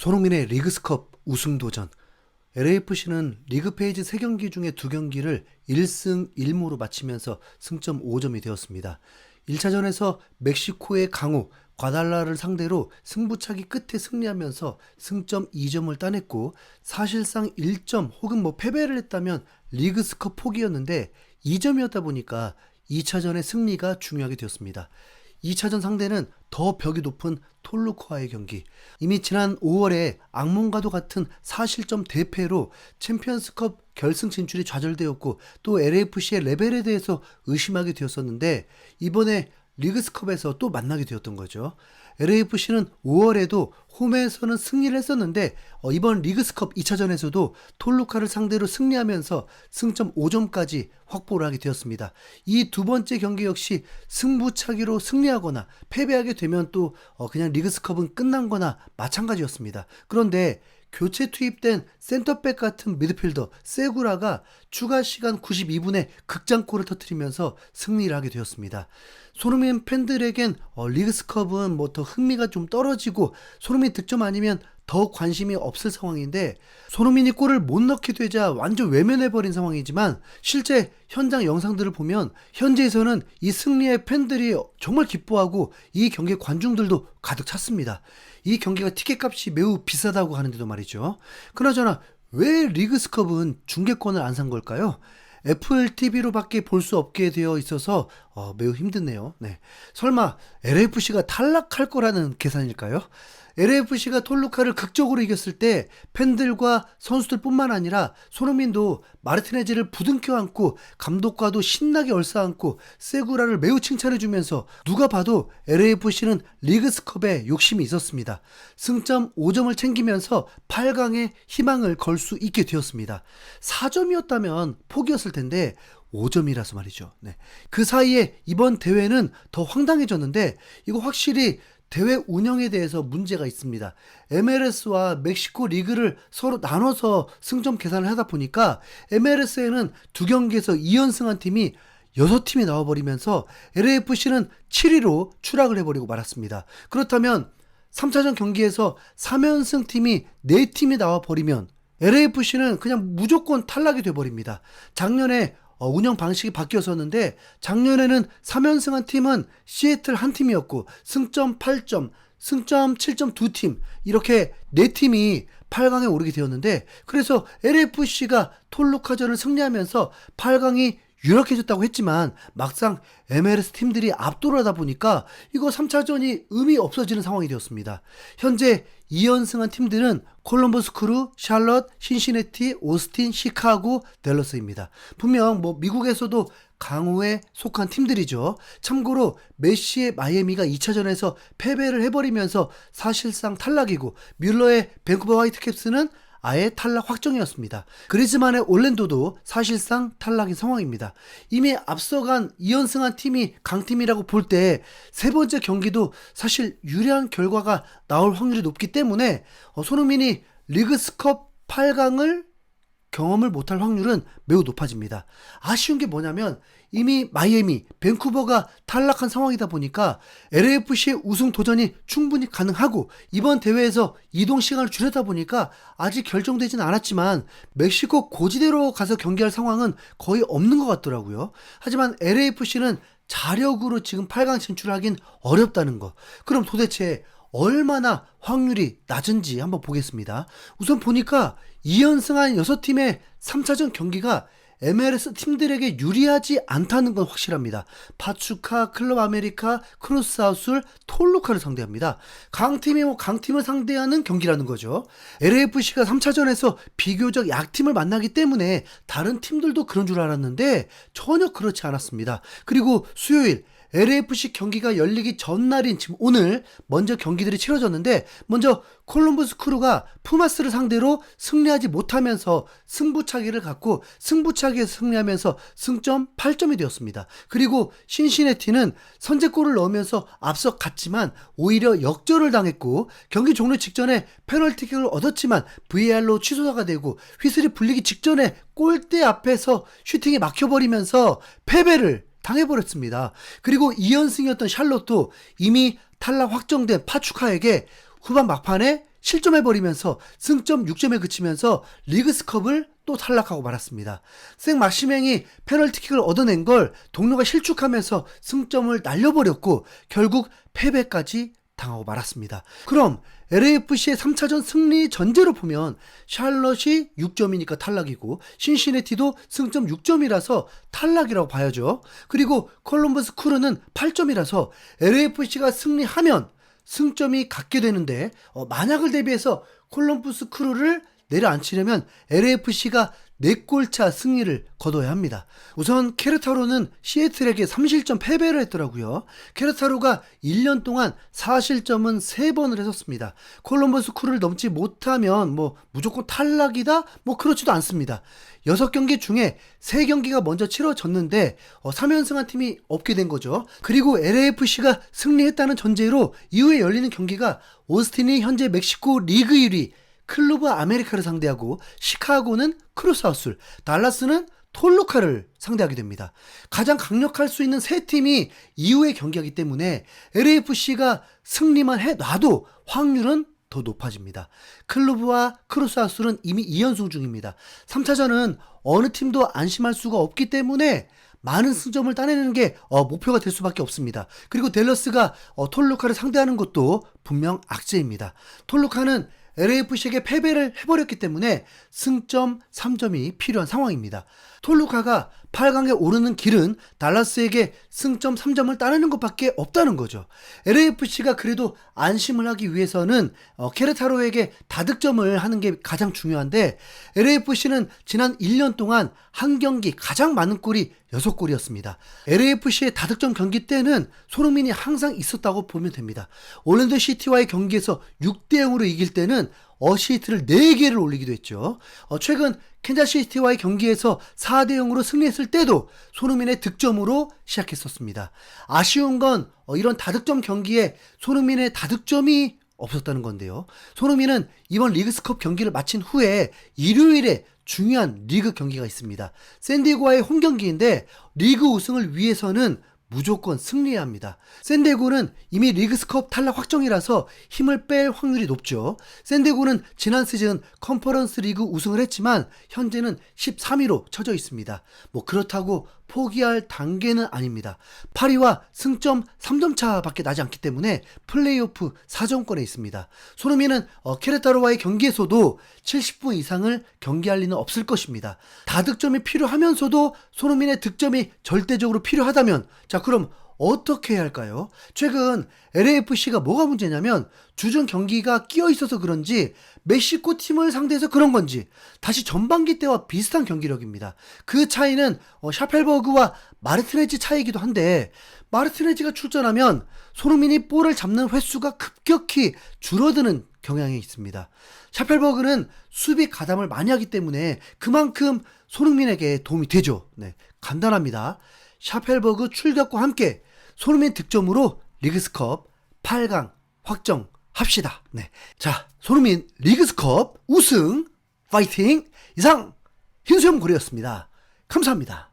손흥민의 리그스컵 우승 도전. LAFC는 리그 페이지 3경기 중에 2경기를 1승 1무로 마치면서 승점 5점이 되었습니다. 1차전에서 멕시코의 강호 과달라를 상대로 승부차기 끝에 승리하면서 승점 2점을 따냈고, 사실상 1점 혹은 패배를 했다면 리그스컵 포기였는데 2점이었다 보니까 2차전의 승리가 중요하게 되었습니다. 2차전 상대는 더 벽이 높은 톨루크와의 경기. 이미 지난 5월에 악몽과도 같은 4실점 대패로 챔피언스컵 결승 진출이 좌절되었고, 또 LAFC의 레벨에 대해서 의심하게 되었었는데, 이번에 리그스컵에서 또 만나게 되었던 거죠. LAFC는 5월에도 홈에서는 승리를 했었는데, 이번 리그스컵 2차전에서도 톨루카를 상대로 승리하면서 승점 5점까지 확보를 하게 되었습니다. 이 두 번째 경기 역시 승부차기로 승리하거나 패배하게 되면 또 그냥 리그스컵은 끝난 거나 마찬가지였습니다. 그런데 교체 투입된 센터백 같은 미드필더 세구라가 추가 시간 92분에 극장골을 터뜨리면서 승리를 하게 되었습니다. 손흥민 팬들에겐 리그스컵은 더 흥미가 좀 떨어지고 손흥민 득점 아니면 더 관심이 없을 상황인데, 손흥민이 골을 못 넣게 되자 완전 외면해버린 상황이지만, 실제 현장 영상들을 보면 현지에서는 이 승리에 팬들이 정말 기뻐하고 이 경기 관중들도 가득 찼습니다. 이 경기가 티켓값이 매우 비싸다고 하는데도 말이죠. 그나저나 왜 리그스컵은 중계권을 안 산 걸까요? 애플 TV로밖에 볼 수 없게 되어 있어서 매우 힘드네요. 네. 설마 LAFC가 탈락할 거라는 계산일까요? LAFC가 톨루카를 극적으로 이겼을 때 팬들과 선수들뿐만 아니라 손흥민도 마르티네즈를 부둥켜 안고 감독과도 신나게 얼싸안고 세구라를 매우 칭찬해주면서, 누가 봐도 LAFC는 리그스컵에 욕심이 있었습니다. 승점 5점을 챙기면서 8강에 희망을 걸 수 있게 되었습니다. 4점이었다면 포기였을 텐데 5점이라서 말이죠. 네. 그 사이에 이번 대회는 더 황당해졌는데, 이거 확실히 대회 운영에 대해서 문제가 있습니다. MLS와 멕시코 리그를 서로 나눠서 승점 계산을 하다 보니까 MLS에는 2경기에서 2연승한 팀이 6팀이 나와버리면서 LAFC는 7위로 추락을 해버리고 말았습니다. 그렇다면 3차전 경기에서 3연승 팀이 4팀이 나와버리면 LAFC는 그냥 무조건 탈락이 돼버립니다. 작년에 운영 방식이 바뀌었었는데, 작년에는 3연승한 팀은 시애틀 한 팀이었고, 승점 8점, 승점 7점 2팀, 이렇게 4팀이 8강에 오르게 되었는데, 그래서 LAFC가 톨루카전을 승리하면서 8강이 유력해졌다고 했지만, 막상 MLS 팀들이 압도를 하다 보니까 이거 3차전이 의미 없어지는 상황이 되었습니다. 현재 2연승한 팀들은 콜럼버스 크루, 샬럿, 신시내티, 오스틴, 시카고, 댈러스입니다. 분명 미국에서도 강호에 속한 팀들이죠. 참고로 메시의 마이애미가 2차전에서 패배를 해버리면서 사실상 탈락이고, 뮬러의 밴쿠버 화이트캡스는 아예 탈락 확정이었습니다. 그리즈만의 올랜도도 사실상 탈락인 상황입니다. 이미 앞서간 2연승한 팀이 강팀이라고 볼 때 세 번째 경기도 사실 유리한 결과가 나올 확률이 높기 때문에 손흥민이 리그스컵 8강을 경험을 못할 확률은 매우 높아집니다. 아쉬운 게 뭐냐면, 이미 마이애미, 밴쿠버가 탈락한 상황이다 보니까 LAFC의 우승 도전이 충분히 가능하고, 이번 대회에서 이동 시간을 줄였다 보니까 아직 결정되진 않았지만 멕시코 고지대로 가서 경기할 상황은 거의 없는 것 같더라고요. 하지만 LAFC는 자력으로 지금 8강 진출하긴 어렵다는 거. 그럼 도대체 얼마나 확률이 낮은지 한번 보겠습니다. 우선 보니까 2연승한 6팀의 3차전 경기가 MLS 팀들에게 유리하지 않다는 건 확실합니다. 파추카, 클럽 아메리카, 크루스 아웃을, 톨루카를 상대합니다. 강팀이 강팀을 상대하는 경기라는 거죠. LAFC가 3차전에서 비교적 약팀을 만나기 때문에 다른 팀들도 그런 줄 알았는데 전혀 그렇지 않았습니다. 그리고 수요일 LAFC 경기가 열리기 전날인 지금 오늘 먼저 경기들이 치러졌는데, 먼저 콜럼버스 크루가 푸마스를 상대로 승리하지 못하면서 승부차기를 갖고 승부차기에서 승리하면서 승점 8점이 되었습니다. 그리고 신시내티는 선제골을 넣으면서 앞서 갔지만 오히려 역전을 당했고, 경기 종료 직전에 페널티킥을 얻었지만 VAR로 취소가 되고, 휘슬이 불리기 직전에 골대 앞에서 슈팅이 막혀버리면서 패배를 당해버렸습니다. 그리고 2연승이었던 샬롯도 이미 탈락 확정된 파추카에게 후반 막판에 실점해버리면서 승점 6점에 그치면서 리그스컵을 또 탈락하고 말았습니다. 생 막시맹이 페널티킥을 얻어낸 걸 동료가 실축하면서 승점을 날려버렸고 결국 패배까지 당하고 말았습니다. 그럼 LAFC의 3차전 승리 전제로 보면 샬럿이 6점이니까 탈락이고 신시내티도 승점 6점이라서 탈락이라고 봐야죠. 그리고 콜럼버스 크루는 8점이라서 LAFC가 승리하면 승점이 같게 되는데 만약을 대비해서 콜럼버스 크루를 내려앉히려면 LAFC가 4골차 승리를 거둬야 합니다. 우선 케르타로는 시애틀에게 3실점 패배를 했더라고요. 케르타로가 1년 동안 4실점은 3번을 했었습니다. 콜럼버스 크루를 넘지 못하면 무조건 탈락이다? 그렇지도 않습니다. 6경기 중에 3경기가 먼저 치러졌는데 3연승한 팀이 없게 된 거죠. 그리고 LAFC가 승리했다는 전제로 이후에 열리는 경기가 오스틴이 현재 멕시코 리그 1위 클루브 아메리카를 상대하고 시카고는 크루스하우스, 달라스는 톨루카를 상대하게 됩니다. 가장 강력할 수 있는 세 팀이 이후에 경기하기 때문에 LAFC가 승리만 해놔도 확률은 더 높아집니다. 클루브와 크루스하우스는 이미 2연승 중입니다. 3차전은 어느 팀도 안심할 수가 없기 때문에 많은 승점을 따내는 게 목표가 될 수밖에 없습니다. 그리고 댈러스가 톨루카를 상대하는 것도 분명 악재입니다. 톨루카는 LAFC에게 패배를 해버렸기 때문에 승점 3점이 필요한 상황입니다. 톨루카가 8강에 오르는 길은 달라스에게 승점 3점을 따내는 것밖에 없다는 거죠. LAFC가 그래도 안심을 하기 위해서는 케르타로에게 다득점을 하는 게 가장 중요한데 LAFC는 지난 1년 동안 한 경기 가장 많은 골이 6골이었습니다. LAFC의 다득점 경기 때는 손흥민이 항상 있었다고 보면 됩니다. 올랜도 시티와의 경기에서 6대0으로 이길 때는 어시스트를 4개를 올리기도 했죠. 최근 캔자스시티와의 경기에서 4대0으로 승리했을 때도 손흥민의 득점으로 시작했었습니다. 아쉬운 건 이런 다득점 경기에 손흥민의 다득점이 없었다는 건데요. 손흥민은 이번 리그스컵 경기를 마친 후에 일요일에 중요한 리그 경기가 있습니다. 샌디에고와의 홈경기인데 리그 우승을 위해서는 무조건 승리해야 합니다. 샌디에고는 이미 리그스컵 탈락 확정이라서 힘을 뺄 확률이 높죠. 샌디에고는 지난 시즌 컨퍼런스 리그 우승을 했지만 현재는 13위로 처져 있습니다. 그렇다고 포기할 단계는 아닙니다. 파리와 승점 3점 차밖에 나지 않기 때문에 플레이오프 4점권에 있습니다. 손흥민은 케르타로와의 경기에서도 70분 이상을 경기할 리는 없을 것입니다. 다득점이 필요하면서도 손흥민의 득점이 절대적으로 필요하다면 그럼 어떻게 해야 할까요? 최근 LAFC가 뭐가 문제냐면 주중 경기가 끼어 있어서 그런지 멕시코 팀을 상대해서 그런 건지 다시 전반기 때와 비슷한 경기력입니다. 그 차이는 샤펠버그와 마르티네지 차이이기도 한데 마르티네지가 출전하면 손흥민이 볼을 잡는 횟수가 급격히 줄어드는 경향이 있습니다. 샤펠버그는 수비 가담을 많이 하기 때문에 그만큼 손흥민에게 도움이 되죠. 간단합니다. 샤펠버그 출격과 함께 손흥민 득점으로 리그스컵 8강 확정합시다. 자, 손흥민 리그스컵 우승 파이팅! 이상 흰수염 고래였습니다. 감사합니다.